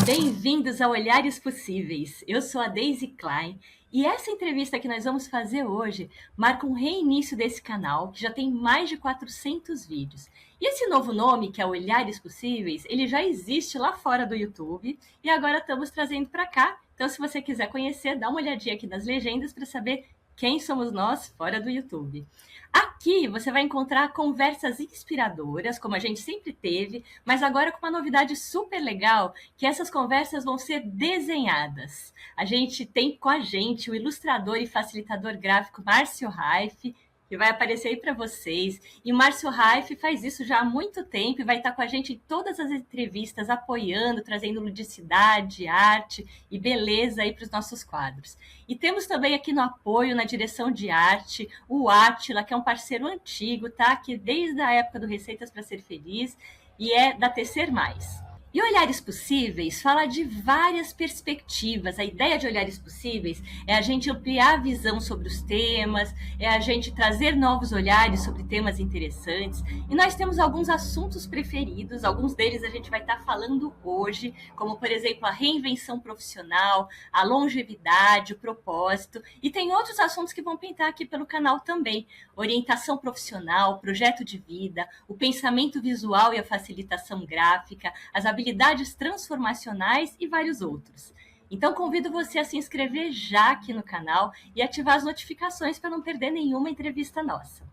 Bem-vindos a Olhares Possíveis. Eu sou a Daisy Klein e essa entrevista que nós vamos fazer hoje marca um reinício desse canal, que já tem mais de 400 vídeos. E esse novo nome, que é Olhares Possíveis, ele já existe lá fora do YouTube e agora estamos trazendo para cá. Então, se você quiser conhecer, dá uma olhadinha aqui nas legendas para saber quem somos nós fora do YouTube. Aqui você vai encontrar conversas inspiradoras, como a gente sempre teve, mas agora com uma novidade super legal, que essas conversas vão ser desenhadas. A gente tem com a gente o ilustrador e facilitador gráfico Márcio Raif, que vai aparecer aí para vocês. E o Márcio Raif faz isso já há muito tempo e vai estar com a gente em todas as entrevistas, apoiando, trazendo ludicidade, arte e beleza aí para os nossos quadros. E temos também aqui no apoio, na direção de arte, o Átila, que é um parceiro antigo, tá? Que desde a época do Receitas para Ser Feliz e é da Tecer Mais. E Olhares Possíveis fala de várias perspectivas. A ideia de Olhares Possíveis é a gente ampliar a visão sobre os temas, é a gente trazer novos olhares sobre temas interessantes. E nós temos alguns assuntos preferidos, alguns deles a gente vai estar falando hoje, como, por exemplo, a reinvenção profissional, a longevidade, o propósito. E tem outros assuntos que vão pintar aqui pelo canal também. Orientação profissional, projeto de vida, o pensamento visual e a facilitação gráfica, as habilidades transformacionais e vários outros. Então, convido você a se inscrever já aqui no canal e ativar as notificações para não perder nenhuma entrevista nossa.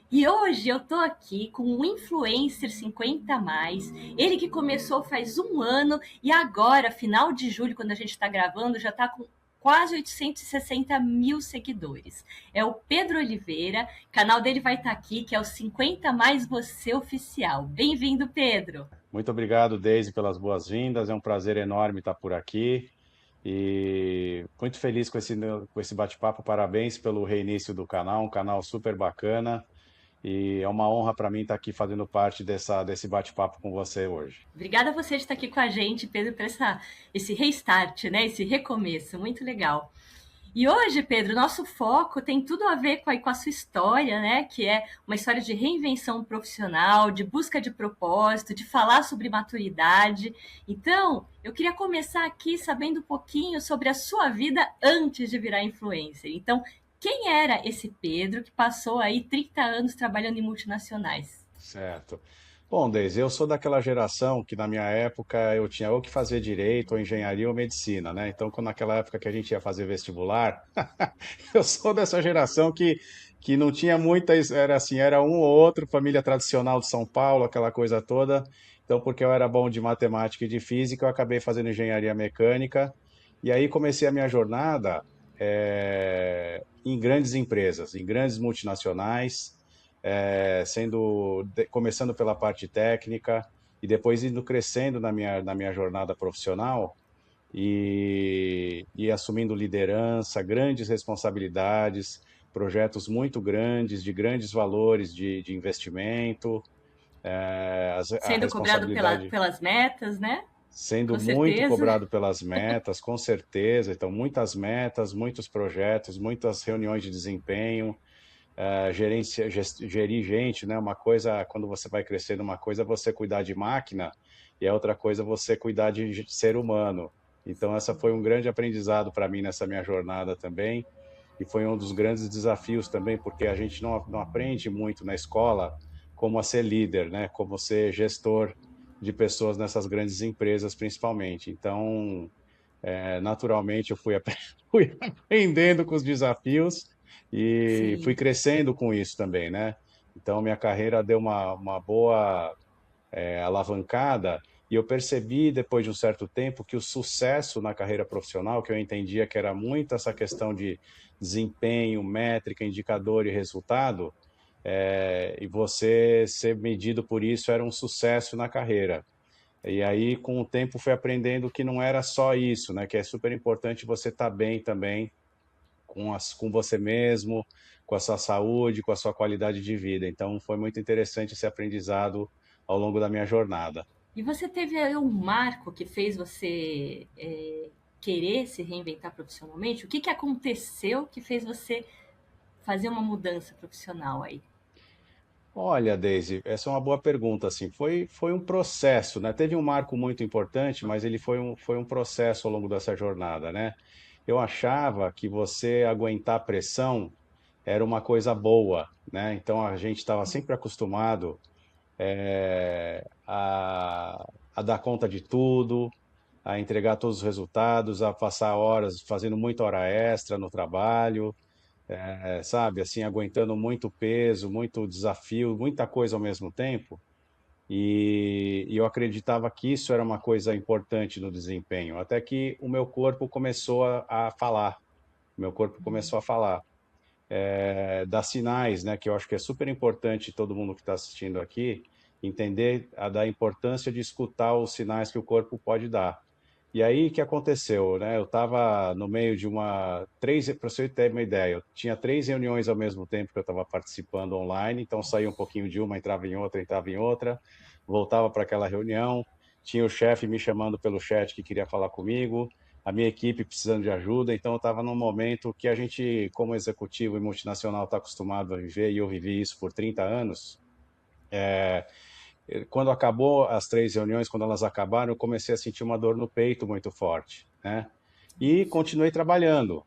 E hoje eu tô aqui com um influencer 50 a mais, ele que começou faz um ano e agora, final de julho, quando a gente está gravando, já está com quase 860 mil seguidores. É o Pedro Oliveira, o canal dele vai estar aqui, que é o 50 mais você oficial. Bem-vindo, Pedro! Muito obrigado, Deise, pelas boas-vindas. É um prazer enorme estar por aqui e muito feliz com esse bate-papo. Parabéns pelo reinício do canal, um canal super bacana. E é uma honra para mim estar aqui fazendo parte desse bate-papo com você hoje. Obrigada a você de estar aqui com a gente, Pedro, por esse restart, né? Esse recomeço, muito legal. E hoje, Pedro, nosso foco tem tudo a ver com a sua história, né? Que é uma história de reinvenção profissional, de busca de propósito, de falar sobre maturidade. Então, eu queria começar aqui sabendo um pouquinho sobre a sua vida antes de virar influencer. Então, quem era esse Pedro que passou aí 30 anos trabalhando em multinacionais? Certo. Bom, Deise, eu sou daquela geração que na minha época eu tinha ou que fazer direito, ou engenharia ou medicina, né? Então, quando naquela época que a gente ia fazer vestibular, eu sou dessa geração que não tinha muitas, era assim, era um ou outro, família tradicional de São Paulo, aquela coisa toda. Então, porque eu era bom de matemática e de física, eu acabei fazendo engenharia mecânica. E aí comecei a minha jornada em grandes empresas, em grandes multinacionais, começando pela parte técnica e depois indo crescendo na minha jornada profissional e assumindo liderança, grandes responsabilidades, projetos muito grandes, de grandes valores de investimento, a Sendo cobrado responsabilidade pelas metas, né? sendo Com muito certeza. cobrado pelas metas, com certeza. Então, muitas metas, muitos projetos, muitas reuniões de desempenho, gerir gente, né? Uma coisa, quando você vai crescendo, uma coisa é você cuidar de máquina e a outra coisa é você cuidar de ser humano. Então, essa foi um grande aprendizado para mim nessa minha jornada também. E foi um dos grandes desafios também, porque a gente não aprende muito na escola como a ser líder, né? Como ser gestor de pessoas nessas grandes empresas, principalmente. Então, naturalmente, eu fui aprendendo com os desafios e fui Sim. crescendo com isso também, né? Então, minha carreira deu uma boa alavancada e eu percebi, depois de um certo tempo, que o sucesso na carreira profissional, que eu entendia que era muito essa questão de desempenho, métrica, indicador e resultado, e você ser medido por isso era um sucesso na carreira. E aí, com o tempo, fui aprendendo que não era só isso, né? Que é super importante você estar bem também com você mesmo, com a sua saúde, com a sua qualidade de vida. Então, foi muito interessante esse aprendizado ao longo da minha jornada. E você teve aí um marco que fez você querer se reinventar profissionalmente? O que aconteceu que fez você fazer uma mudança profissional aí? Olha, Daisy, essa é uma boa pergunta, assim, foi um processo, né? Teve um marco muito importante, mas ele foi um processo ao longo dessa jornada, né? Eu achava que você aguentar pressão era uma coisa boa, né? Então a gente estava sempre acostumado a dar conta de tudo, a entregar todos os resultados, a passar horas fazendo muita hora extra no trabalho, sabe? Assim, aguentando muito peso, muito desafio, muita coisa ao mesmo tempo. E eu acreditava que isso era uma coisa importante no desempenho, até que o meu corpo começou a falar. Meu corpo começou a falar, dar sinais, né? Que eu acho que é super importante todo mundo que está assistindo aqui entender da importância de escutar os sinais que o corpo pode dar. E aí, o que aconteceu, né? Eu estava no meio de para você ter uma ideia, eu tinha 3 reuniões ao mesmo tempo que eu estava participando online, então saía um pouquinho de uma, entrava em outra, voltava para aquela reunião, tinha o chefe me chamando pelo chat que queria falar comigo, a minha equipe precisando de ajuda, então eu estava num momento que a gente, como executivo e multinacional, está acostumado a viver, e eu vivi isso por 30 anos. Quando acabou as 3 reuniões, quando elas acabaram, eu comecei a sentir uma dor no peito muito forte, né? E continuei trabalhando,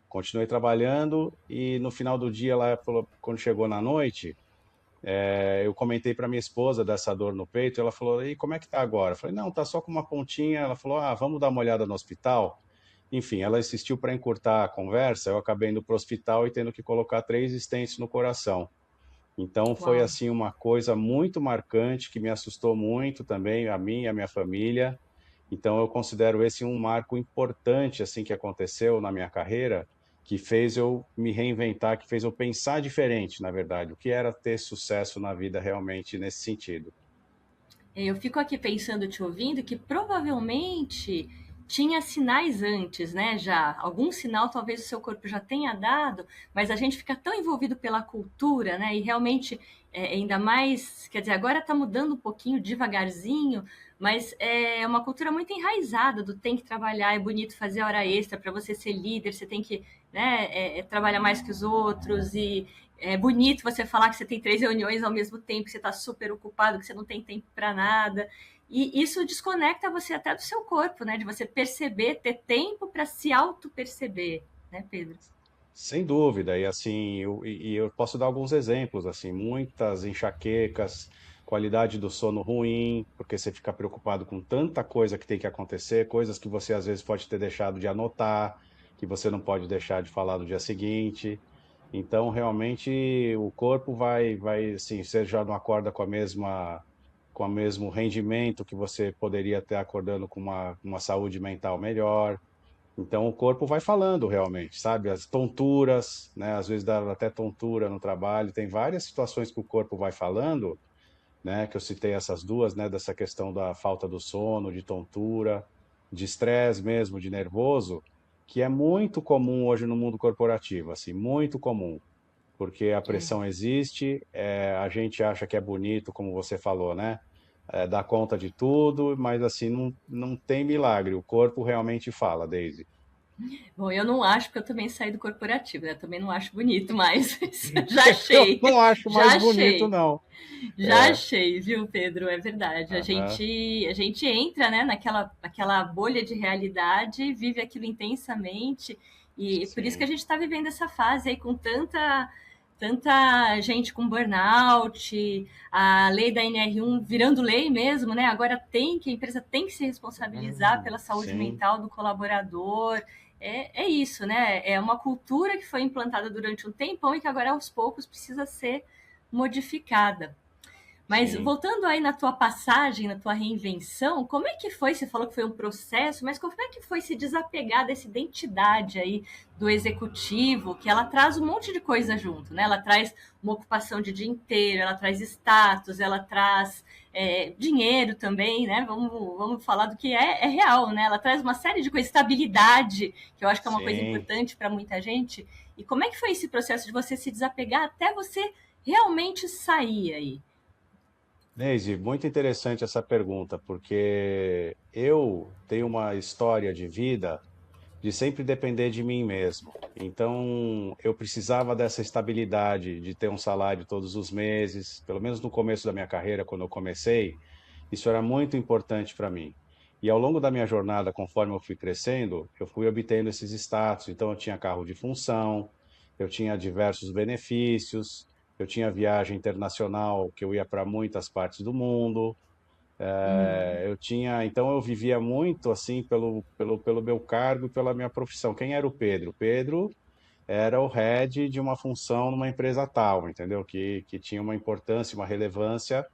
e no final do dia, ela falou, quando chegou na noite, eu comentei para minha esposa dessa dor no peito, ela falou, e como é que tá agora? Eu falei, não, tá só com uma pontinha. Ela falou, ah, vamos dar uma olhada no hospital? Enfim, ela insistiu para encurtar a conversa, eu acabei indo para o hospital e tendo que colocar 3 stents no coração. Então foi Uau! assim uma coisa muito marcante que me assustou muito também, a mim e a minha família. Então eu considero esse um marco importante assim que aconteceu na minha carreira, que fez eu me reinventar, que fez eu pensar diferente, na verdade, o que era ter sucesso na vida realmente nesse sentido. Eu fico aqui pensando, te ouvindo, que provavelmente tinha sinais antes, né? Já algum sinal talvez o seu corpo já tenha dado, mas a gente fica tão envolvido pela cultura, né? E realmente, ainda mais, quer dizer, agora está mudando um pouquinho devagarzinho, mas é uma cultura muito enraizada do tem que trabalhar, é bonito fazer hora extra para você ser líder, você tem que, né, trabalhar mais que os outros e é bonito você falar que você tem 3 reuniões ao mesmo tempo, que você está super ocupado, que você não tem tempo para nada. E isso desconecta você até do seu corpo, né? De você perceber, ter tempo para se auto-perceber, né, Pedro? Sem dúvida, e assim, eu posso dar alguns exemplos, assim, muitas enxaquecas, qualidade do sono ruim, porque você fica preocupado com tanta coisa que tem que acontecer, coisas que você às vezes pode ter deixado de anotar, que você não pode deixar de falar no dia seguinte. Então, realmente, o corpo vai, assim, você já não acorda com o mesmo rendimento que você poderia ter acordando com uma saúde mental melhor. Então o corpo vai falando realmente, sabe? As tonturas, né? Às vezes dá até tontura no trabalho. Tem várias situações que o corpo vai falando, né? Que eu citei essas duas, né? Dessa questão da falta do sono, de tontura, de estresse mesmo, de nervoso, que é muito comum hoje no mundo corporativo, assim, muito comum, porque a É. pressão existe, a gente acha que é bonito, como você falou, né? Dá conta de tudo, mas assim, não tem milagre. O corpo realmente fala, Daisy. Bom, eu não acho, porque eu também saí do corporativo, né? Também não acho bonito, mas já Eu achei, não acho já mais bonito, achei. não. Já É, achei, viu, Pedro? É verdade. aham, A gente entra, né, naquela bolha de realidade, vive aquilo intensamente, e por isso que a sim. gente está vivendo essa fase aí com tanta gente com burnout, a lei da NR1 virando lei mesmo, né? Agora a empresa tem que se responsabilizar pela saúde Sim, mental do colaborador. É isso, né? É uma cultura que foi implantada durante um tempão e que agora aos poucos precisa ser modificada. Mas sim. voltando aí na tua passagem, na tua reinvenção, como é que foi? Você falou que foi um processo, mas como é que foi se desapegar dessa identidade aí do executivo, que ela traz um monte de coisa junto, né? Ela traz uma ocupação de dia inteiro, ela traz status, ela traz dinheiro também, né? Vamos falar do que é real, né? Ela traz uma série de coisas, estabilidade, que eu acho que é uma coisa Sim. importante para muita gente. E como é que foi esse processo de você se desapegar até você realmente sair aí? Neise, muito interessante essa pergunta, porque eu tenho uma história de vida de sempre depender de mim mesmo. Então, eu precisava dessa estabilidade, de ter um salário todos os meses, pelo menos no começo da minha carreira, quando eu comecei, isso era muito importante para mim. E ao longo da minha jornada, conforme eu fui crescendo, eu fui obtendo esses status. Então, eu tinha carro de função, eu tinha diversos benefícios, eu tinha viagem internacional, que eu ia para muitas partes do mundo, Uhum. eu tinha, então eu vivia muito assim pelo meu cargo e pela minha profissão. Quem era o Pedro? O Pedro era o head de uma função numa empresa tal, entendeu? Que tinha uma importância, uma relevância.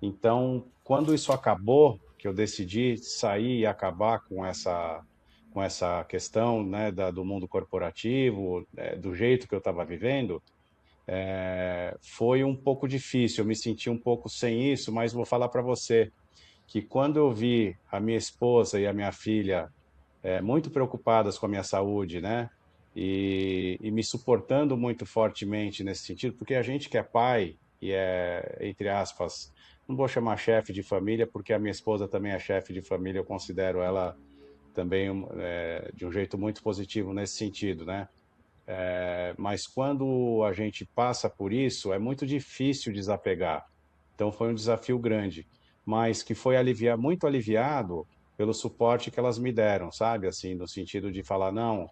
Então, quando isso acabou, que eu decidi sair e acabar com essa questão, né, do mundo corporativo, do jeito que eu estava vivendo, foi um pouco difícil. Eu me senti um pouco sem isso, mas vou falar para você que quando eu vi a minha esposa e a minha filha muito preocupadas com a minha saúde, né? E me suportando muito fortemente nesse sentido, porque a gente que é pai e é, entre aspas, não vou chamar chefe de família, porque a minha esposa também é chefe de família, eu considero ela também de um jeito muito positivo nesse sentido, né? Mas quando a gente passa por isso, é muito difícil desapegar. Então foi um desafio grande, mas que foi muito aliviado pelo suporte que elas me deram, sabe? Assim, no sentido de falar, não,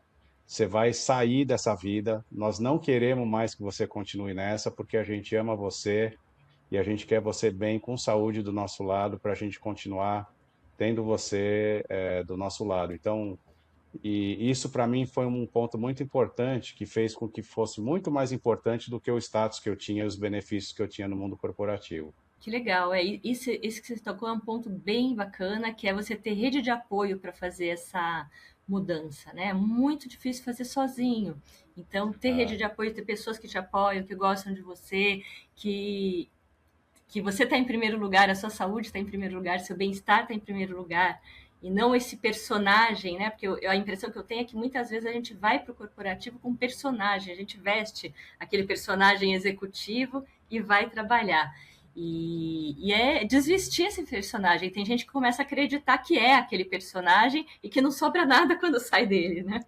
você vai sair dessa vida, nós não queremos mais que você continue nessa, porque a gente ama você e a gente quer você bem, com saúde do nosso lado, para a gente continuar tendo você do nosso lado. Então, e isso para mim foi um ponto muito importante que fez com que fosse muito mais importante do que o status que eu tinha e os benefícios que eu tinha no mundo corporativo. Que legal, isso que você tocou é um ponto bem bacana, que é você ter rede de apoio para fazer essa mudança, né? É muito difícil fazer sozinho. Então, ter rede Ah, de apoio, ter pessoas que te apoiam, que gostam de você, que, que você está em primeiro lugar, a sua saúde está em primeiro lugar, seu bem-estar está em primeiro lugar, e não esse personagem, né? Porque a impressão que eu tenho é que muitas vezes a gente vai para o corporativo com um personagem, a gente veste aquele personagem executivo e vai trabalhar. E é desvestir esse personagem. Tem gente que começa a acreditar que é aquele personagem e que não sobra nada quando sai dele, né?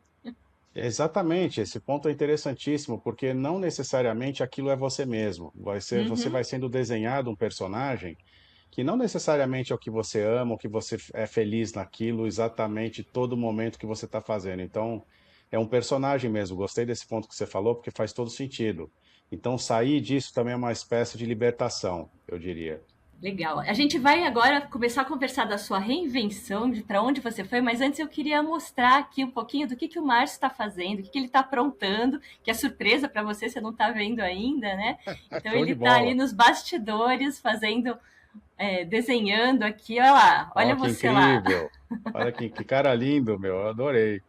exatamente, esse ponto é interessantíssimo, porque não necessariamente aquilo é você mesmo. Você Uhum. vai sendo desenhado um personagem que não necessariamente é o que você ama, o que você é feliz naquilo, exatamente todo momento que você está fazendo. Então, é um personagem mesmo. Gostei desse ponto que você falou, porque faz todo sentido. Então, sair disso também é uma espécie de libertação, eu diria. Legal. A gente vai agora começar a conversar da sua reinvenção, de para onde você foi, mas antes eu queria mostrar aqui um pouquinho do que o Márcio está fazendo, o que ele está aprontando, que é surpresa para você, você não está vendo ainda, né? Então Show ele de está ali bola. nos bastidores fazendo, desenhando aqui, olha lá, Ó, olha que você lá. incrível. Olha que cara lindo, meu. Eu adorei.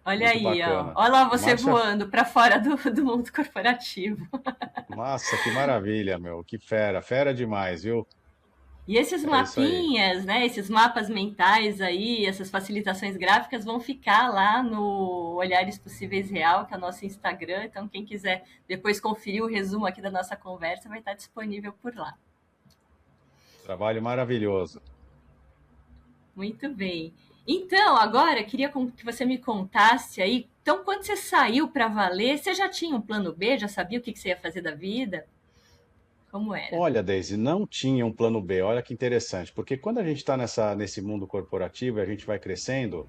Olha Muito aí, ó. bacana. Olha lá você Márcia, voando para fora do mundo corporativo. nossa, que maravilha, meu. Que fera. Fera demais, viu? E esses É isso aí. mapinhas, né, esses mapas mentais aí, essas facilitações gráficas vão ficar lá no Olhares Possíveis Real, que é o nosso Instagram. Então, quem quiser depois conferir o resumo aqui da nossa conversa, vai estar disponível por lá. Trabalho maravilhoso. Muito bem. Então, agora queria que você me contasse aí. Então, quando você saiu para valer, você já tinha um plano B? Já sabia o que você ia fazer da vida? Como era? Olha, Daisy, não tinha um plano B. Olha que interessante, porque quando a gente está nesse mundo corporativo e a gente vai crescendo,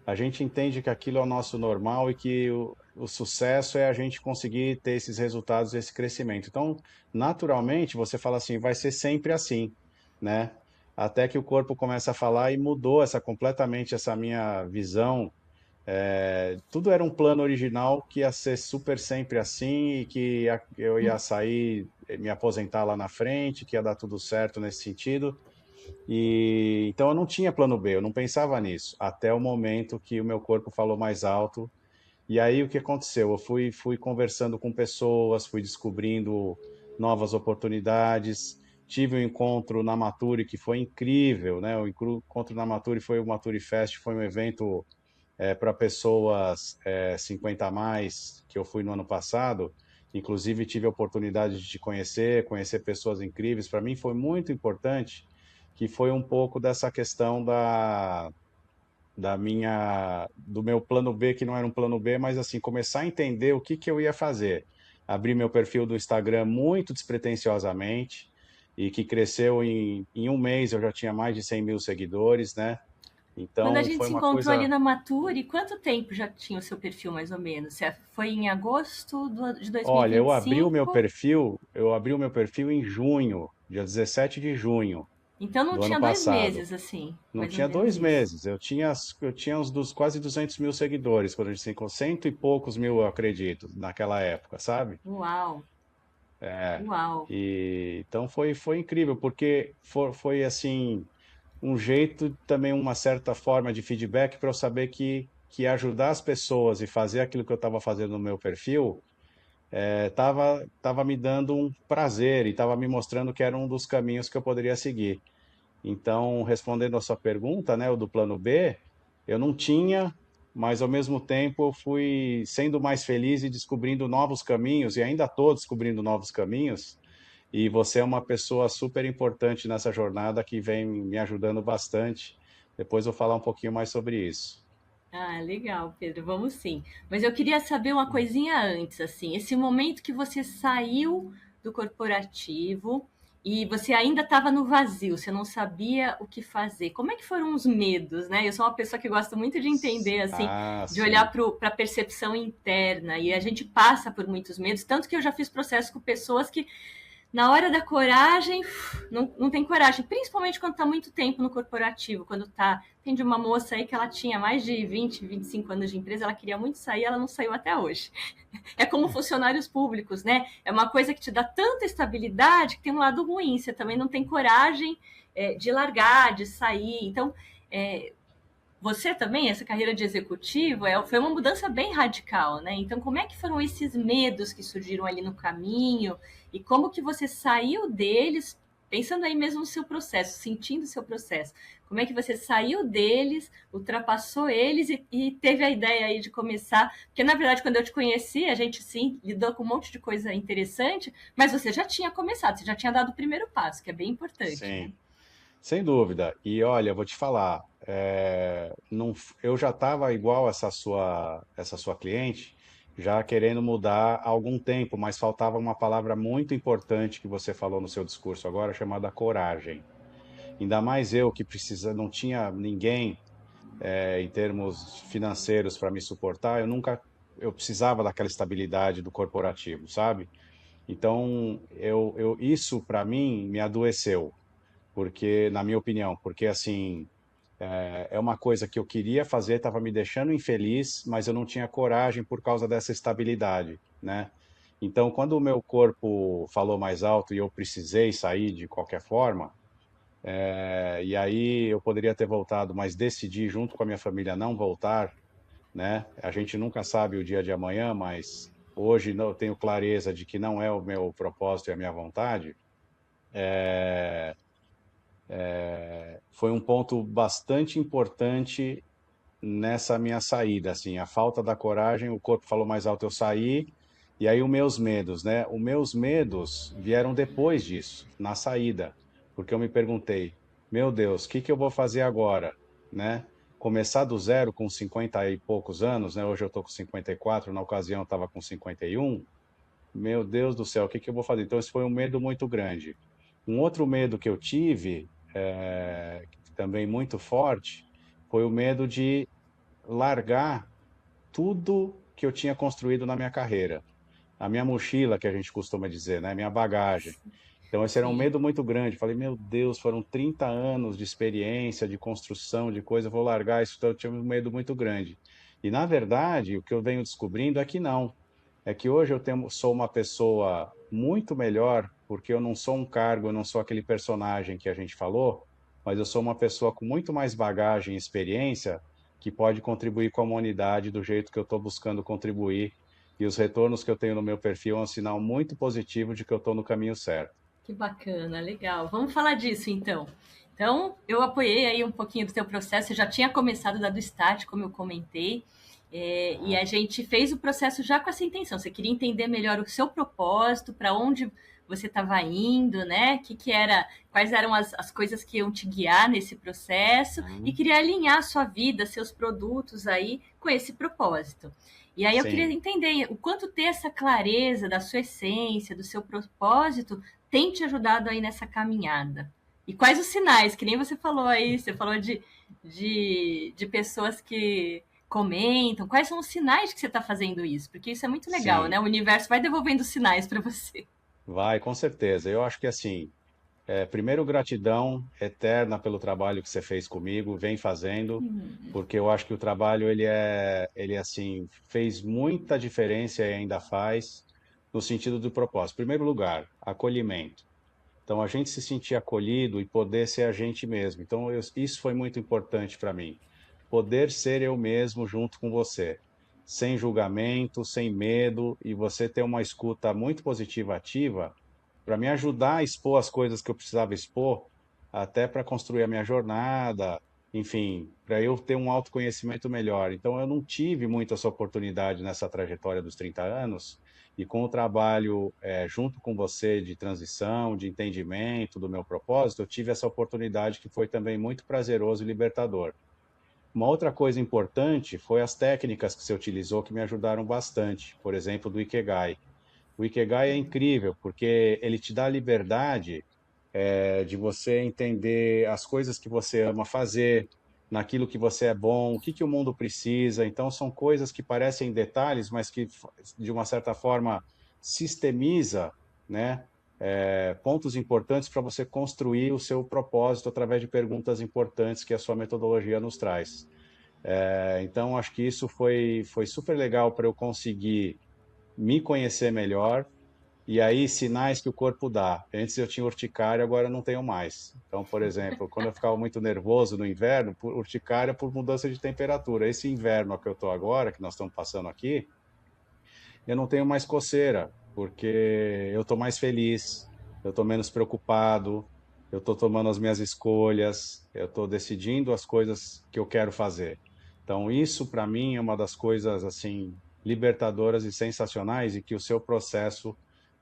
a gente entende que aquilo é o nosso normal e que o sucesso é a gente conseguir ter esses resultados, esse crescimento. Então, naturalmente, você fala assim, vai ser sempre assim, né? Até que o corpo começa a falar e mudou completamente essa minha visão. Tudo era um plano original que ia ser super sempre assim e que eu ia sair, me aposentar lá na frente, que ia dar tudo certo nesse sentido. E então eu não tinha plano B, eu não pensava nisso, até o momento que o meu corpo falou mais alto. E aí o que aconteceu? Eu fui conversando com pessoas, fui descobrindo novas oportunidades. Tive um encontro na Namaturi que foi incrível, né? O encontro na Namaturi foi o Maturi Fest, foi um evento para pessoas 50 a mais, que eu fui no ano passado. Inclusive, tive a oportunidade de te conhecer, conhecer pessoas incríveis. Para mim, foi muito importante, que foi um pouco dessa questão do meu plano B, que não era um plano B, mas assim, começar a entender o que que eu ia fazer. Abri meu perfil do Instagram muito despretensiosamente, e que cresceu em um mês, eu já tinha mais de 100 mil seguidores, né? Quando a Então, gente foi se uma encontrou ali coisa. na Mature, quanto tempo já tinha o seu perfil, mais ou menos? Foi em agosto de Olha, 2025? eu abri o meu perfil em junho, dia 17 de junho Então não do ano tinha 2 meses, passado. assim, Não mais ou tinha menos dois isso. meses. Eu tinha quase 200 mil seguidores, quando a gente se encontrou, cento e poucos mil, eu acredito, naquela época, sabe? Uau, É. uau. E então foi incrível, porque foi assim um jeito também, uma certa forma de feedback para eu saber que ajudar as pessoas e fazer aquilo que eu estava fazendo no meu perfil tava me dando um prazer e estava me mostrando que era um dos caminhos que eu poderia seguir. Então, respondendo a sua pergunta, né, o do plano B, eu não tinha, mas ao mesmo tempo eu fui sendo mais feliz e descobrindo novos caminhos, e ainda estou descobrindo novos caminhos. E você é uma pessoa super importante nessa jornada que vem me ajudando bastante. Depois eu vou falar um pouquinho mais sobre isso. Ah, legal, Pedro, vamos sim. Mas eu queria saber uma coisinha antes, assim, esse momento que você saiu do corporativo e você ainda estava no vazio, você não sabia o que fazer. Como é que foram os medos, né? Eu sou uma pessoa que gosta muito de entender, assim, Ah, de olhar sim. para a percepção interna, e a gente passa por muitos medos, tanto que eu já fiz processo com pessoas que na hora da coragem, não tem coragem, principalmente quando está muito tempo no corporativo, quando tá. Tem de uma moça aí que ela tinha mais de 25 anos de empresa, ela queria muito sair, ela não saiu até hoje. É como funcionários públicos, né? É uma coisa que te dá tanta estabilidade que tem um lado ruim, você também não tem coragem de largar, de sair. Então, é, você também, essa carreira de executivo, foi uma mudança bem radical, né? Então, como é que foram esses medos que surgiram ali no caminho e como que você saiu deles, pensando aí mesmo no seu processo, sentindo o seu processo? Como é que você saiu deles, ultrapassou eles e teve a ideia aí de começar? Porque, na verdade, quando eu te conheci, a gente, sim, lidou com um monte de coisa interessante, mas você já tinha começado, você já tinha dado o primeiro passo, que é bem importante, né? Sim. Sem dúvida. E olha, vou te falar, não, eu já estava igual essa sua cliente, já querendo mudar há algum tempo, mas faltava uma palavra muito importante que você falou no seu discurso agora, chamada coragem. Ainda mais eu que não tinha ninguém, em termos financeiros para me suportar, eu precisava daquela estabilidade do corporativo, sabe? Então, isso para mim me adoeceu, porque, na minha opinião, porque assim, é uma coisa que eu queria fazer, estava me deixando infeliz, mas eu não tinha coragem por causa dessa estabilidade, né? Então, quando o meu corpo falou mais alto e eu precisei sair de qualquer forma, e aí eu poderia ter voltado, mas decidi junto com a minha família não voltar, né? A gente nunca sabe o dia de amanhã, mas hoje eu tenho clareza de que não é o meu propósito e a minha vontade. Foi um ponto bastante importante nessa minha saída, assim, a falta da coragem, o corpo falou mais alto, eu saí, e aí os meus medos, né? Os meus medos vieram depois disso, na saída, porque eu me perguntei, meu Deus, o que que eu vou fazer agora, né? Começar do zero com 50 e poucos anos, né? Hoje eu tô com 54, na ocasião eu estava com 51. Meu Deus do céu, o que que eu vou fazer? Então, esse foi um medo muito grande. Um outro medo que eu tive, também muito forte, foi o medo de largar tudo que eu tinha construído na minha carreira. A minha mochila, que a gente costuma dizer, né? Minha bagagem. Então, esse era um Sim. medo muito grande. Falei, meu Deus, foram 30 anos de experiência, de construção, de coisa, eu vou largar isso. Então, eu tinha um medo muito grande. E, na verdade, o que eu venho descobrindo é que não. É que hoje sou uma pessoa muito melhor, porque eu não sou um cargo, eu não sou aquele personagem que a gente falou, mas eu sou uma pessoa com muito mais bagagem e experiência que pode contribuir com a humanidade do jeito que eu estou buscando contribuir. E os retornos que eu tenho no meu perfil é um sinal muito positivo de que eu estou no caminho certo. Que bacana, legal. Vamos falar disso então. Então, eu apoiei aí um pouquinho do teu processo, eu já tinha começado da do start, como eu comentei, e Ah, a gente fez o processo já com essa intenção. Você queria entender melhor o seu propósito, para onde você estava indo, né? Que era, quais eram as coisas que iam te guiar nesse processo e Uhum. queria alinhar a sua vida, seus produtos aí com esse propósito. E aí eu queria Sim, entender o quanto ter essa clareza da sua essência, do seu propósito, tem te ajudado aí nessa caminhada. E quais os sinais, que nem você falou aí, você falou de pessoas que comentam, quais são os sinais que você está fazendo isso? Porque isso é muito legal, né? sim. O universo vai devolvendo sinais para você. Vai, com certeza. Eu acho que assim, primeiro, gratidão eterna pelo trabalho que você fez comigo, vem fazendo, porque eu acho que o trabalho ele assim, fez muita diferença e ainda faz no sentido do propósito. Em primeiro lugar, acolhimento. Então, a gente se sentir acolhido e poder ser a gente mesmo. Então, isso foi muito importante para mim. Poder ser eu mesmo junto com você, sem julgamento, sem medo, e você ter uma escuta muito positiva, ativa, para me ajudar a expor as coisas que eu precisava expor, até para construir a minha jornada, enfim, para eu ter um autoconhecimento melhor. Então, eu não tive muito essa oportunidade nessa trajetória dos 30 anos, e com o trabalho junto com você de transição, de entendimento do meu propósito, eu tive essa oportunidade que foi também muito prazeroso e libertador. Uma outra coisa importante foi as técnicas que você utilizou que me ajudaram bastante, por exemplo, do Ikigai. O Ikigai é incrível, porque ele te dá a liberdade de você entender as coisas que você ama fazer, naquilo que você é bom, o que que o mundo precisa. Então, são coisas que parecem detalhes, mas que, de uma certa forma, sistemiza, né? Pontos importantes para você construir o seu propósito através de perguntas importantes que a sua metodologia nos traz. Então, acho que isso foi super legal para eu conseguir me conhecer melhor, e aí, sinais que o corpo dá. Antes eu tinha urticária, agora eu não tenho mais. Então, por exemplo, quando eu ficava muito nervoso no inverno, por urticária por mudança de temperatura. Esse inverno que eu estou agora, que nós estamos passando aqui, eu não tenho mais coceira, porque eu estou mais feliz, eu estou menos preocupado, eu estou tomando as minhas escolhas, eu estou decidindo as coisas que eu quero fazer. Então, isso para mim é uma das coisas assim libertadoras e sensacionais e que o seu processo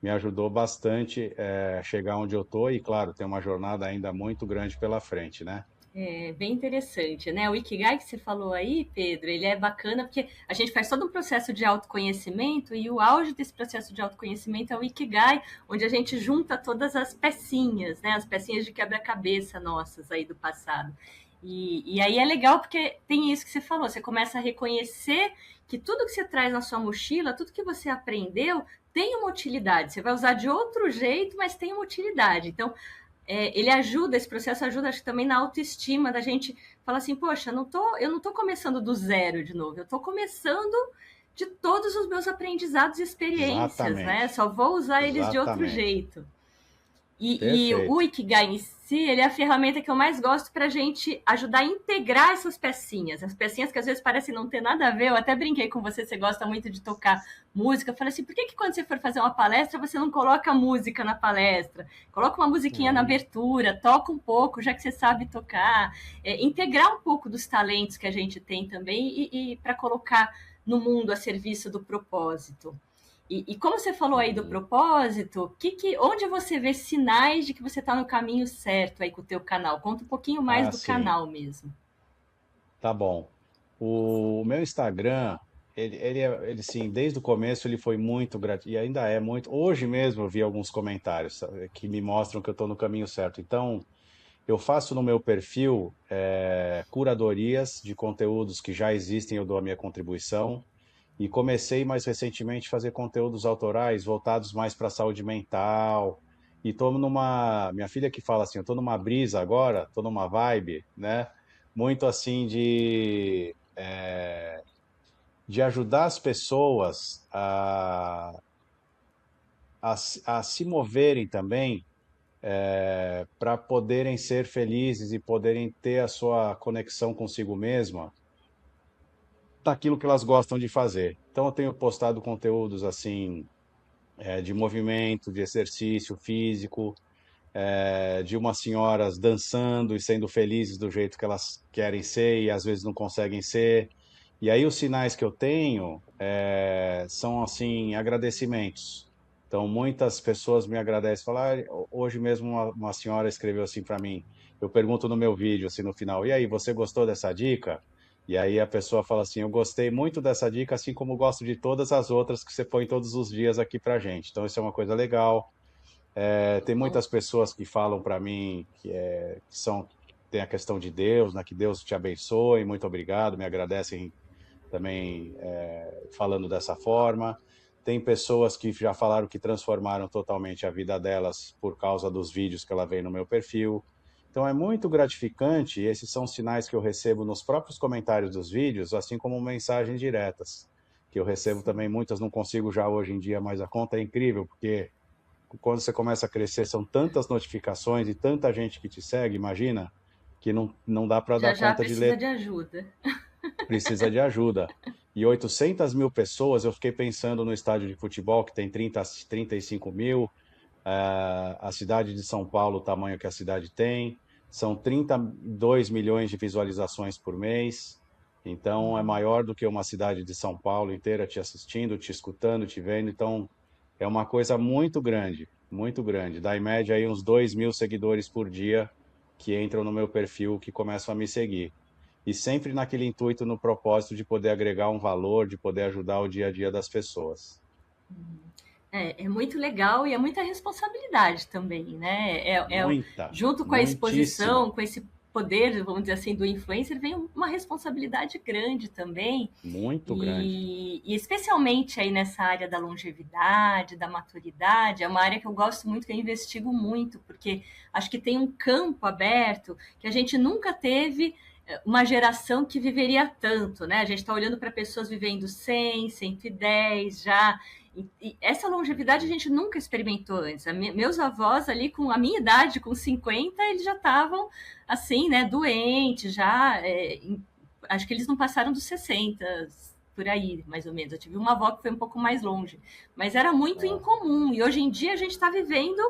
me ajudou bastante a chegar onde eu estou e, claro, tem uma jornada ainda muito grande pela frente, né? É bem interessante, né? O Ikigai que você falou aí, Pedro, ele é bacana porque a gente faz todo um processo de autoconhecimento e o auge desse processo de autoconhecimento é o Ikigai, onde a gente junta todas as pecinhas, né? As pecinhas de quebra-cabeça nossas aí do passado. E aí é legal porque tem isso que você falou, você começa a reconhecer que tudo que você traz na sua mochila, tudo que você aprendeu, tem uma utilidade. Você vai usar de outro jeito, mas tem uma utilidade. Então, ele ajuda, esse processo ajuda, acho que também na autoestima da gente falar assim, poxa, eu não tô começando do zero de novo, eu tô começando de todos os meus aprendizados e experiências, né? Exatamente, Só vou usar eles de outro exatamente. jeito. E o Perfeito. Ikigai em si, ele é a ferramenta que eu mais gosto para a gente ajudar a integrar essas pecinhas. As pecinhas que às vezes parecem não ter nada a ver. Eu até brinquei com você, você gosta muito de tocar música. Eu falei assim, por que quando você for fazer uma palestra, você não coloca música na palestra? Coloca uma musiquinha na Uhum. abertura, toca um pouco, já que você sabe tocar. Integrar um pouco dos talentos que a gente tem também e para colocar no mundo a serviço do propósito. E como você falou aí do Uhum. propósito, onde você vê sinais de que você está no caminho certo aí com o teu canal? Conta um pouquinho mais Ah, do sim. canal mesmo. Tá bom. O meu Instagram, ele sim, desde o começo ele foi muito e ainda é muito. Hoje mesmo eu vi alguns comentários sabe, que me mostram que eu estou no caminho certo. Então, eu faço no meu perfil curadorias de conteúdos que já existem, eu dou a minha contribuição. E comecei mais recentemente a fazer conteúdos autorais voltados mais para a saúde mental. E estou numa. Minha filha que fala assim, eu estou numa brisa agora, estou numa vibe, né? Muito assim de ajudar as pessoas a se moverem também para poderem ser felizes e poderem ter a sua conexão consigo mesma daquilo que elas gostam de fazer. Então eu tenho postado conteúdos assim de movimento, de exercício físico, de umas senhoras dançando e sendo felizes do jeito que elas querem ser e às vezes não conseguem ser. E aí os sinais que eu tenho são assim agradecimentos. Então, muitas pessoas me agradecem. Falar, hoje mesmo uma senhora escreveu assim para mim. Eu pergunto no meu vídeo, assim, no final, e aí, você gostou dessa dica? E aí a pessoa fala assim, eu gostei muito dessa dica, assim como gosto de todas as outras que você põe todos os dias aqui pra gente. Então, isso é uma coisa legal. Tem Bom, muitas pessoas que falam para mim que são, tem a questão de Deus, né? Que Deus te abençoe, muito obrigado, me agradecem também falando dessa forma. Tem pessoas que já falaram que transformaram totalmente a vida delas por causa dos vídeos que ela vê no meu perfil. Então é muito gratificante, e esses são sinais que eu recebo nos próprios comentários dos vídeos, assim como mensagens diretas, que eu recebo também, sim. muitas não consigo já hoje em dia, mas a conta é incrível, porque quando você começa a crescer, são tantas notificações e tanta gente que te segue, imagina, que não dá para dar Já já conta de precisa ler, de ajuda. precisa de ajuda. E 800 mil pessoas, eu fiquei pensando no estádio de futebol, que tem 35 mil, a cidade de São Paulo, o tamanho que a cidade tem, são 32 milhões de visualizações por mês, então é maior do que uma cidade de São Paulo inteira te assistindo, te escutando, te vendo, então é uma coisa muito grande, muito grande. Dá em média aí uns 2.000 seguidores por dia que entram no meu perfil, que começam a me seguir. E sempre naquele intuito, no propósito de poder agregar um valor, de poder ajudar o dia a dia das pessoas. É muito legal e é muita responsabilidade também, né? Muita, Junto com a muitíssima, exposição, com esse poder, vamos dizer assim, do influencer, vem uma responsabilidade grande também. muito grande. E especialmente aí nessa área da longevidade, da maturidade, é uma área que eu gosto muito, que eu investigo muito, porque acho que tem um campo aberto que a gente nunca teve uma geração que viveria tanto, né? A gente está olhando para pessoas vivendo 100, 110 já, e essa longevidade a gente nunca experimentou antes. Meus avós ali com a minha idade, com 50, eles já estavam assim, né, doentes, já. Acho que eles não passaram dos 60, por aí, mais ou menos. Eu tive uma avó que foi um pouco mais longe, mas era muito Nossa, incomum. E hoje em dia a gente está vivendo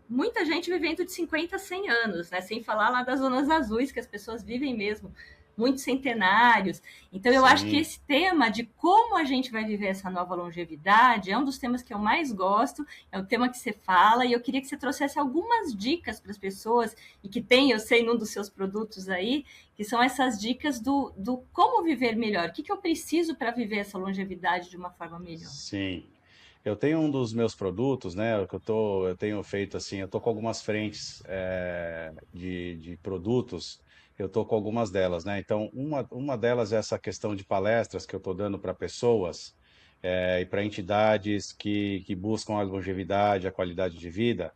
muita gente vivendo de 50 a 100 anos, né? Sem falar lá das zonas azuis, que as pessoas vivem mesmo, muitos centenários. Então, eu acho que sim, esse tema de como a gente vai viver essa nova longevidade é um dos temas que eu mais gosto, é o tema que você fala, e eu queria que você trouxesse algumas dicas para as pessoas, e que tem, eu sei, num dos seus produtos aí, que são essas dicas do como viver melhor. O que eu preciso para viver essa longevidade de uma forma melhor? sim. Eu tenho um dos meus produtos, né, o que eu tenho feito assim, eu tô com algumas frentes de produtos, eu tô com algumas delas, né, então uma delas é essa questão de palestras que eu tô dando para pessoas e para entidades que buscam a longevidade, a qualidade de vida,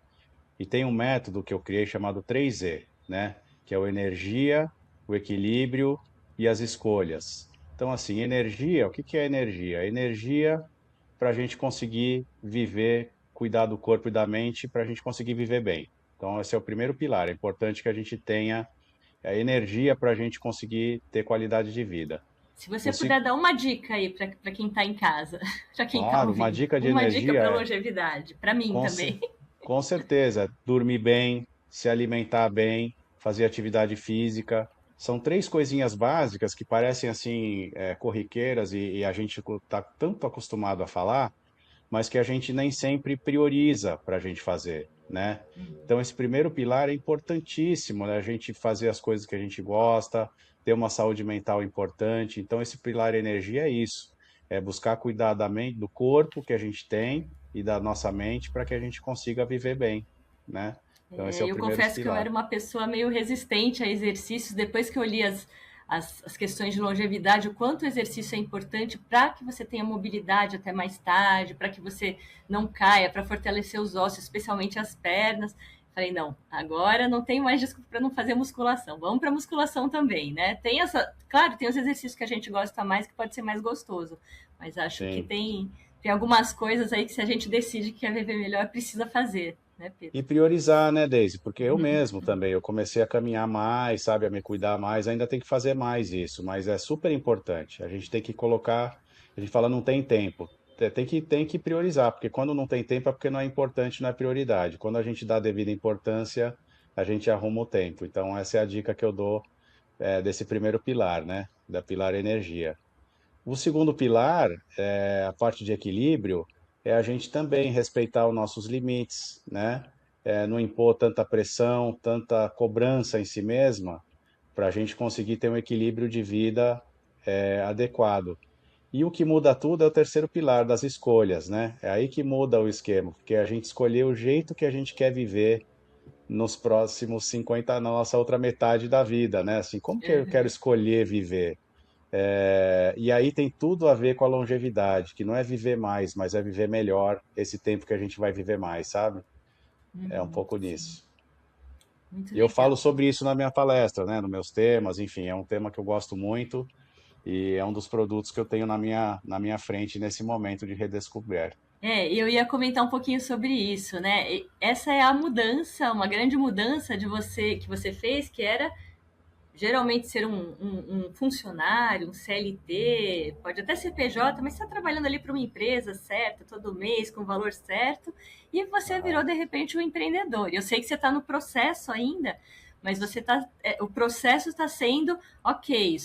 e tem um método que eu criei chamado 3E, né, que é o energia, o equilíbrio e as escolhas. Então, assim, energia, o que que é energia? Energia para a gente conseguir viver, cuidar do corpo e da mente, para a gente conseguir viver bem. Então, esse é o primeiro pilar. É importante que a gente tenha a energia para a gente conseguir ter qualidade de vida. Se você O, se- puder dar uma dica aí para quem está em casa, para quem está claro, uma ouvindo, dica de uma dica energia para é, longevidade, para mim com, ce- também. com certeza, dormir bem, se alimentar bem, fazer atividade física. São três coisinhas básicas que parecem assim corriqueiras e a gente está tanto acostumado a falar, mas que a gente nem sempre prioriza para a gente fazer, né? Então, esse primeiro pilar é importantíssimo, né? A gente fazer as coisas que a gente gosta, ter uma saúde mental importante. Então, esse pilar energia é isso, é buscar cuidar da mente, do corpo que a gente tem e da nossa mente para que a gente consiga viver bem, né? Então, esse é o Eu primeiro confesso que eu era pilar. uma pessoa meio resistente a exercícios. Depois que eu li as questões de longevidade, o quanto o exercício é importante para que você tenha mobilidade até mais tarde, para que você não caia, para fortalecer os ossos, especialmente as pernas. Falei, não, agora não tem mais desculpa para não fazer musculação. Vamos para musculação também, né? Tem essa, claro, tem os exercícios que a gente gosta mais que pode ser mais gostoso, mas acho que Sim. tem algumas coisas aí que se a gente decide que quer viver melhor, precisa fazer, né, E Pedro? priorizar, né, Deise? Porque eu mesmo também, eu comecei a caminhar mais, sabe, a me cuidar mais, ainda tem que fazer mais isso, mas é super importante. A gente tem que colocar, a gente fala não tem tempo. Tem que priorizar, porque quando não tem tempo é porque não é importante, não é prioridade. Quando a gente dá a devida importância, a gente arruma o tempo. Então, essa é a dica que eu dou desse primeiro pilar, né? Da pilar energia. O segundo pilar, a parte de equilíbrio, é a gente também respeitar os nossos limites, né? Não impor tanta pressão, tanta cobrança em si mesma, para a gente conseguir ter um equilíbrio de vida adequado. E o que muda tudo é o terceiro pilar das escolhas, né? É aí que muda o esquema, porque a gente escolher o jeito que a gente quer viver nos próximos 50, na nossa outra metade da vida, né? Assim, como que eu quero Uhum, escolher viver? E aí tem tudo a ver com a longevidade, que não é viver mais, mas é viver melhor esse tempo que a gente vai viver mais, sabe? É um uhum, pouco sim, nisso. muito E eu falo legal. sobre isso na minha palestra, né? Nos meus temas, enfim, é um tema que eu gosto muito e é um dos produtos que eu tenho na minha frente nesse momento de redescoberta. Eu ia comentar um pouquinho sobre isso, né? Essa é a mudança, uma grande mudança de você que você fez, que era geralmente ser um funcionário, um CLT, pode até ser PJ, mas está trabalhando ali para uma empresa certa, todo mês, com o valor certo, e você virou Aham. de repente um empreendedor. Eu sei que você está no processo ainda, mas você tá, o processo está sendo, ok,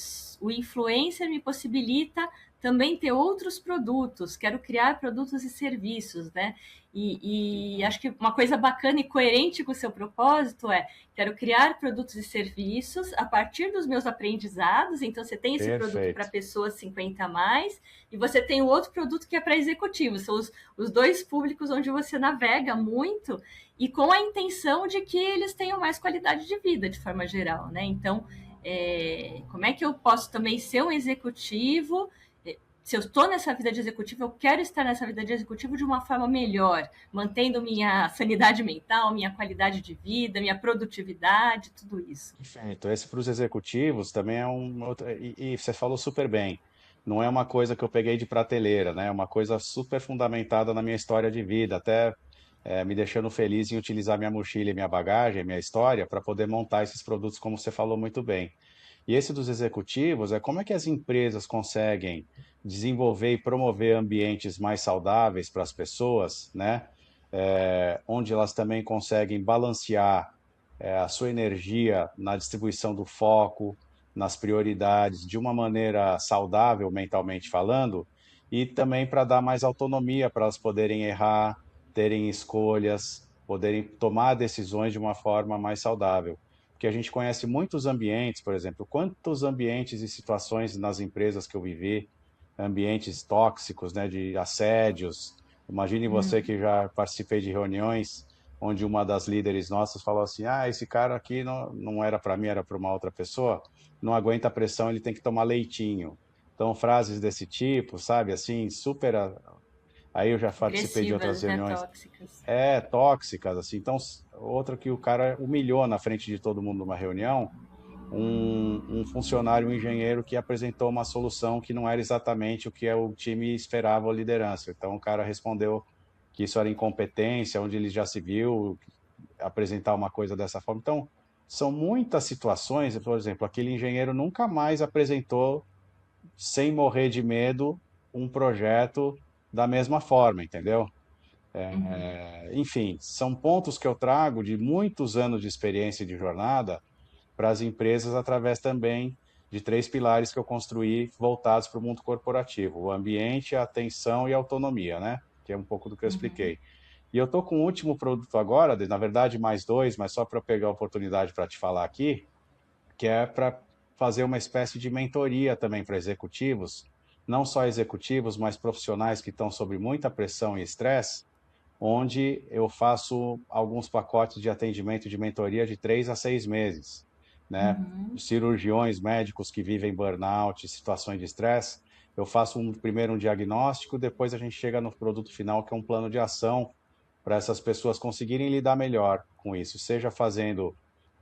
o influencer me possibilita também ter outros produtos, quero criar produtos e serviços, né? E acho que uma coisa bacana e coerente com o seu propósito é quero criar produtos e serviços a partir dos meus aprendizados. Então, você tem esse produto para Perfeito. pessoas 50 a mais, e você tem o outro produto que é para executivos. São os dois públicos onde você navega muito e com a intenção de que eles tenham mais qualidade de vida, de forma geral, né? Então, como é que eu posso também ser um executivo? Se eu estou nessa vida de executivo, eu quero estar nessa vida de executivo de uma forma melhor, mantendo minha sanidade mental, minha qualidade de vida, minha produtividade, tudo isso. Perfeito. Esse para os executivos também é e você falou super bem. Não é uma coisa que eu peguei de prateleira, né? É uma coisa super fundamentada na minha história de vida, até me deixando feliz em utilizar minha mochila e minha bagagem, minha história, para poder montar esses produtos, como você falou muito bem. E esse dos executivos é como é que as empresas conseguem desenvolver e promover ambientes mais saudáveis para as pessoas, né? Onde elas também conseguem balancear a sua energia na distribuição do foco, nas prioridades, de uma maneira saudável, mentalmente falando, e também para dar mais autonomia para elas poderem errar, terem escolhas, poderem tomar decisões de uma forma mais saudável. Porque a gente conhece muitos ambientes, por exemplo, quantos ambientes e situações nas empresas que eu vivi, ambientes tóxicos, né, de assédios. Imagine você que já participei de reuniões onde uma das líderes nossas falou assim: ah, esse cara aqui não era para mim, era para uma outra pessoa, não aguenta a pressão, ele tem que tomar leitinho. Então, frases desse tipo, sabe, assim, super. Aí eu já participei de outras Agressivas, né? reuniões Tóxicas. tóxicas, assim. Então, outra que o cara humilhou na frente de todo mundo numa reunião, um funcionário, um engenheiro que apresentou uma solução que não era exatamente o que o time esperava, a liderança. Então, o cara respondeu que isso era incompetência, onde ele já se viu apresentar uma coisa dessa forma. Então, são muitas situações, por exemplo, aquele engenheiro nunca mais apresentou, sem morrer de medo, um projeto da mesma forma, entendeu? Enfim, são pontos que eu trago de muitos anos de experiência e de jornada para as empresas através também de três pilares que eu construí voltados para o mundo corporativo: o ambiente, a atenção e a autonomia, né? Que é um pouco do que eu expliquei. E eu estou com o último produto agora, na verdade mais dois, mas só para eu pegar a oportunidade para te falar aqui, que é para fazer uma espécie de mentoria também para executivos, não só executivos, mas profissionais que estão sob muita pressão e estresse, onde eu faço alguns pacotes de atendimento de mentoria de 3 a 6 meses, né? Cirurgiões, médicos que vivem burnout, situações de estresse, eu faço primeiro um diagnóstico, depois a gente chega no produto final, que é um plano de ação para essas pessoas conseguirem lidar melhor com isso, seja fazendo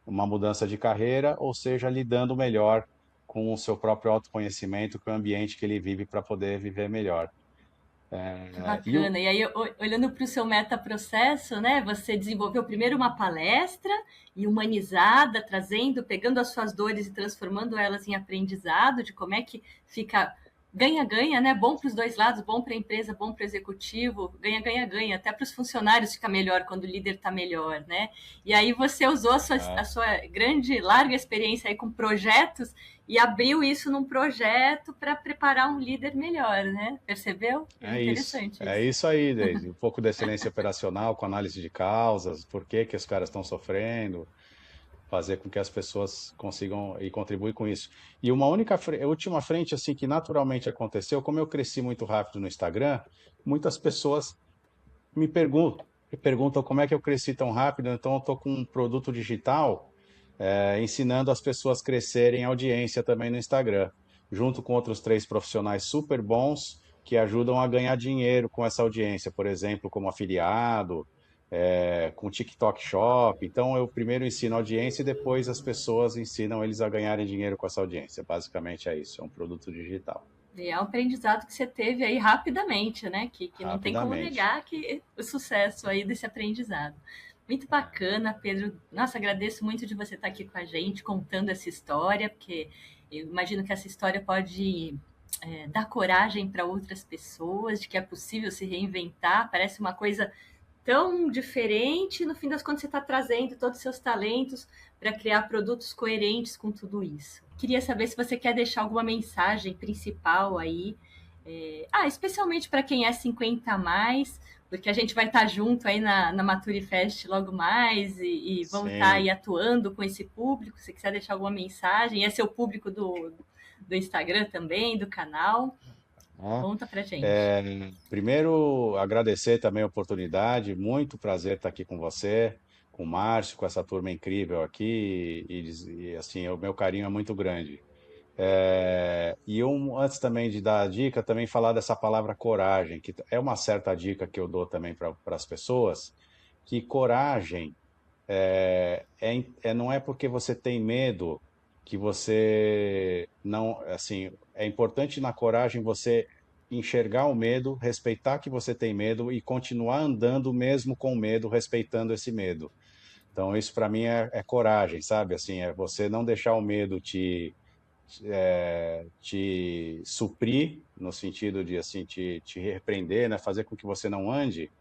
uma mudança de carreira, ou seja, lidando melhor com o seu próprio autoconhecimento, com o ambiente que ele vive para poder viver melhor. Que E o bacana. E aí, olhando para o seu metaprocesso, né? Você desenvolveu primeiro uma palestra e humanizada, trazendo, pegando as suas dores e transformando elas em aprendizado, de como é que fica. ganha-ganha, né? Bom para os dois lados, bom para a empresa, bom para o executivo, ganha-ganha-ganha, até para os funcionários fica melhor quando o líder está melhor, né? E aí você usou a Exato. sua grande, larga experiência aí com projetos e abriu isso num projeto para preparar um líder melhor, né? Percebeu? É interessante É isso. isso aí, Deise. Um pouco de excelência operacional com análise de causas, por que que os caras estão sofrendo, fazer com que as pessoas consigam e contribuir com isso. E uma última frente assim que naturalmente aconteceu, como eu cresci muito rápido no Instagram, muitas pessoas me perguntam como é que eu cresci tão rápido, então eu estou com um produto digital ensinando as pessoas a crescerem a audiência também no Instagram, junto com outros três profissionais super bons que ajudam a ganhar dinheiro com essa audiência, por exemplo, como afiliado, com TikTok Shop. Então eu primeiro ensino a audiência e depois as pessoas ensinam eles a ganharem dinheiro com essa audiência. Basicamente é isso, é um produto digital. E é um aprendizado que você teve aí rapidamente, né? Que não tem como Rapidamente. negar que o sucesso aí desse aprendizado. Muito bacana, Pedro. Nossa, agradeço muito de você estar aqui com a gente, contando essa história, porque eu imagino que essa história pode dar coragem para outras pessoas, de que é possível se reinventar. Parece uma coisa tão diferente, no fim das contas você está trazendo todos os seus talentos para criar produtos coerentes com tudo isso. Queria saber se você quer deixar alguma mensagem principal aí, especialmente para quem é 50 a mais, porque a gente vai estar junto aí na Maturifest logo mais e vamos estar Sim. aí atuando com esse público. Se quiser deixar alguma mensagem, esse é o público do Instagram também, do canal, Ó, conta pra gente. primeiro, agradecer também a oportunidade, muito prazer estar aqui com você, com o Márcio, com essa turma incrível aqui, assim, o meu carinho é muito grande. Antes também de dar a dica, também falar dessa palavra coragem, que é uma certa dica que eu dou também para as pessoas, que coragem não é porque você tem medo que você não, assim, é importante na coragem você enxergar o medo, respeitar que você tem medo e continuar andando mesmo com medo, respeitando esse medo. Então, isso para mim é coragem, sabe? Assim, é você não deixar o medo te suprir, no sentido de assim, te repreender, né? Fazer com que você não ande,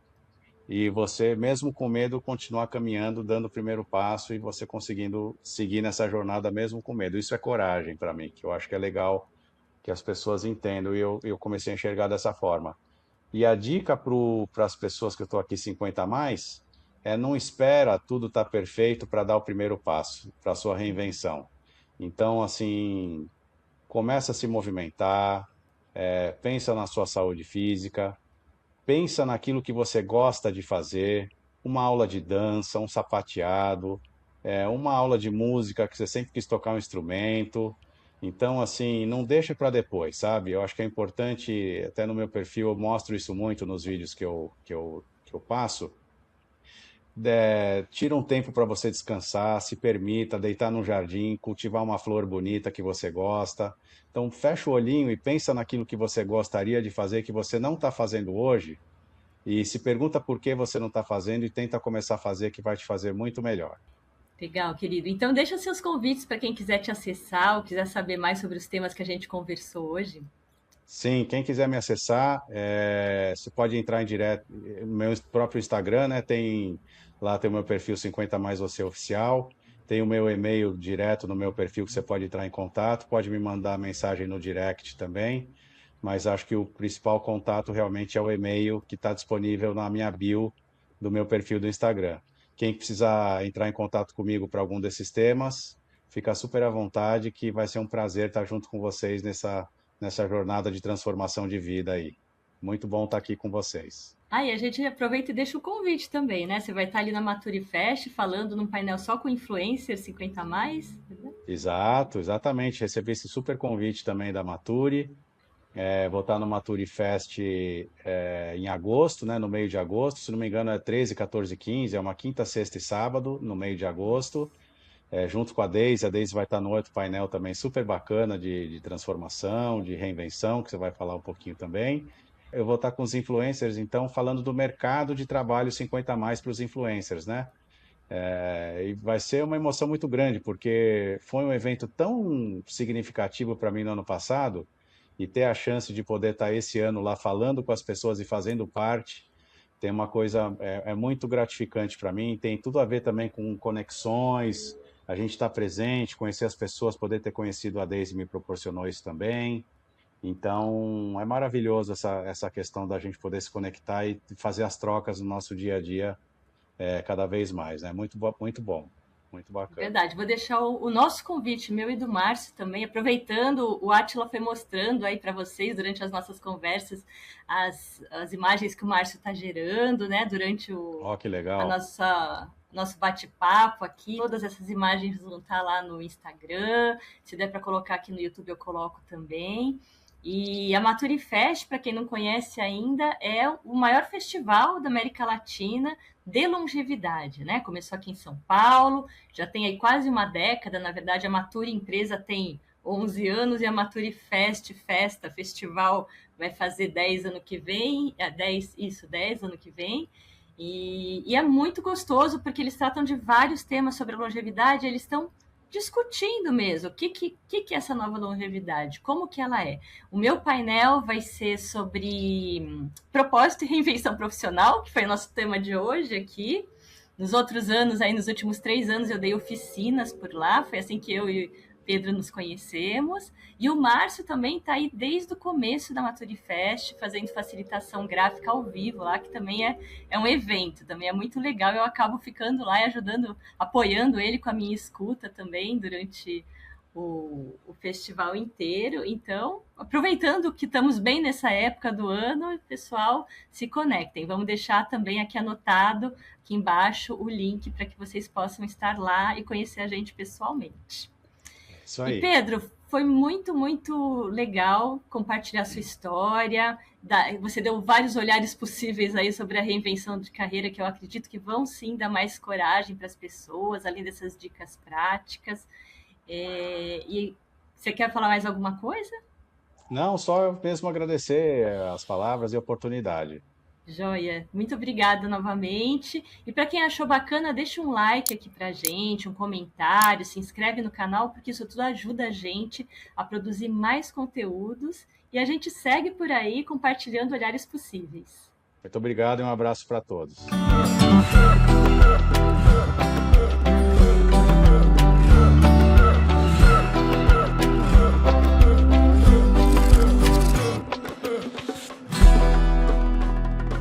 e você, mesmo com medo, continuar caminhando, dando o primeiro passo e você conseguindo seguir nessa jornada mesmo com medo. Isso é coragem para mim, que eu acho que é legal que as pessoas entendam e eu comecei a enxergar dessa forma. E a dica para as pessoas que eu estou aqui 50 a mais é não espera tudo estar perfeito para dar o primeiro passo para a sua reinvenção. Então, assim, começa a se movimentar, pensa na sua saúde física, pensa naquilo que você gosta de fazer, uma aula de dança, um sapateado, uma aula de música que você sempre quis tocar um instrumento. Então, assim, não deixa para depois, sabe? Eu acho que é importante, até no meu perfil eu mostro isso muito nos vídeos que eu passo. Tira um tempo para você descansar, se permita deitar no jardim, cultivar uma flor bonita que você gosta. Então, fecha o olhinho e pensa naquilo que você gostaria de fazer que você não está fazendo hoje e se pergunta por que você não está fazendo e tenta começar a fazer, que vai te fazer muito melhor. Legal, querido. Então, deixa seus convites para quem quiser te acessar ou quiser saber mais sobre os temas que a gente conversou hoje. Sim, quem quiser me acessar, você pode entrar em direto no meu próprio Instagram, né? Lá tem o meu perfil 50 mais você oficial. Tem o meu e-mail direto no meu perfil que você pode entrar em contato. Pode me mandar mensagem no direct também. Mas acho que o principal contato realmente é o e-mail que está disponível na minha bio do meu perfil do Instagram. Quem precisar entrar em contato comigo para algum desses temas, fica super à vontade, que vai ser um prazer estar junto com vocês nessa jornada de transformação de vida aí. Muito bom estar aqui com vocês. E a gente aproveita e deixa o convite também, né? Você vai estar ali na Maturifest falando num painel só com influencers 50 a mais. Exato, exatamente. Recebi esse super convite também da Maturi. Vou estar no Maturi Fest em agosto, né, no meio de agosto. Se não me engano, é 13, 14 e 15. É uma quinta, sexta e sábado, no meio de agosto. Junto com a Deise. A Deise vai estar no outro painel também super bacana de transformação, de reinvenção, que você vai falar um pouquinho também. Eu vou estar com os influencers, então, falando do mercado de trabalho 50 a mais para os influencers, né? E vai ser uma emoção muito grande, porque foi um evento tão significativo para mim no ano passado, e ter a chance de poder estar esse ano lá falando com as pessoas e fazendo parte, tem uma coisa, é muito gratificante para mim, tem tudo a ver também com conexões, a gente estar presente, conhecer as pessoas, poder ter conhecido a Daisy me proporcionou isso também. Então, é maravilhoso essa questão da gente poder se conectar e fazer as trocas no nosso dia a dia cada vez mais, né? Muito bom, muito bacana. Verdade, vou deixar o nosso convite, meu e do Márcio também, aproveitando, o Átila foi mostrando aí para vocês durante as nossas conversas as imagens que o Márcio está gerando, né, durante Ó, que a legal. nosso bate-papo aqui. Todas essas imagens vão estar lá no Instagram, se der para colocar aqui no YouTube eu coloco também. E a Maturifest, para quem não conhece ainda, é o maior festival da América Latina de longevidade, né? Começou aqui em São Paulo, já tem aí quase uma década, na verdade a Maturi empresa tem 11 anos e a Maturi festival vai fazer 10 ano que vem, 10 ano que vem. E é muito gostoso porque eles tratam de vários temas sobre a longevidade, eles estão discutindo mesmo o que é essa nova longevidade, como que ela é. O meu painel vai ser sobre propósito e reinvenção profissional, que foi o nosso tema de hoje aqui. Nos outros anos, aí nos últimos 3 anos, eu dei oficinas por lá, foi assim que eu e Pedro nos conhecemos. E o Márcio também está aí desde o começo da Maturifest, fazendo facilitação gráfica ao vivo lá, que também é um evento, também é muito legal. Eu acabo ficando lá e ajudando, apoiando ele com a minha escuta também durante o festival inteiro. Então, aproveitando que estamos bem nessa época do ano, pessoal, se conectem. Vamos deixar também aqui anotado, aqui embaixo, o link para que vocês possam estar lá e conhecer a gente pessoalmente. Isso E aí. Pedro, foi muito, muito legal compartilhar sua história. Você deu vários olhares possíveis aí sobre a reinvenção de carreira, que eu acredito que vão sim dar mais coragem para as pessoas, além dessas dicas práticas. E você quer falar mais alguma coisa? Não, só mesmo agradecer as palavras e a oportunidade. Joia, muito obrigada novamente. E para quem achou bacana, deixa um like aqui pra gente, um comentário, se inscreve no canal, porque isso tudo ajuda a gente a produzir mais conteúdos e a gente segue por aí compartilhando olhares possíveis. Muito obrigado e um abraço para todos.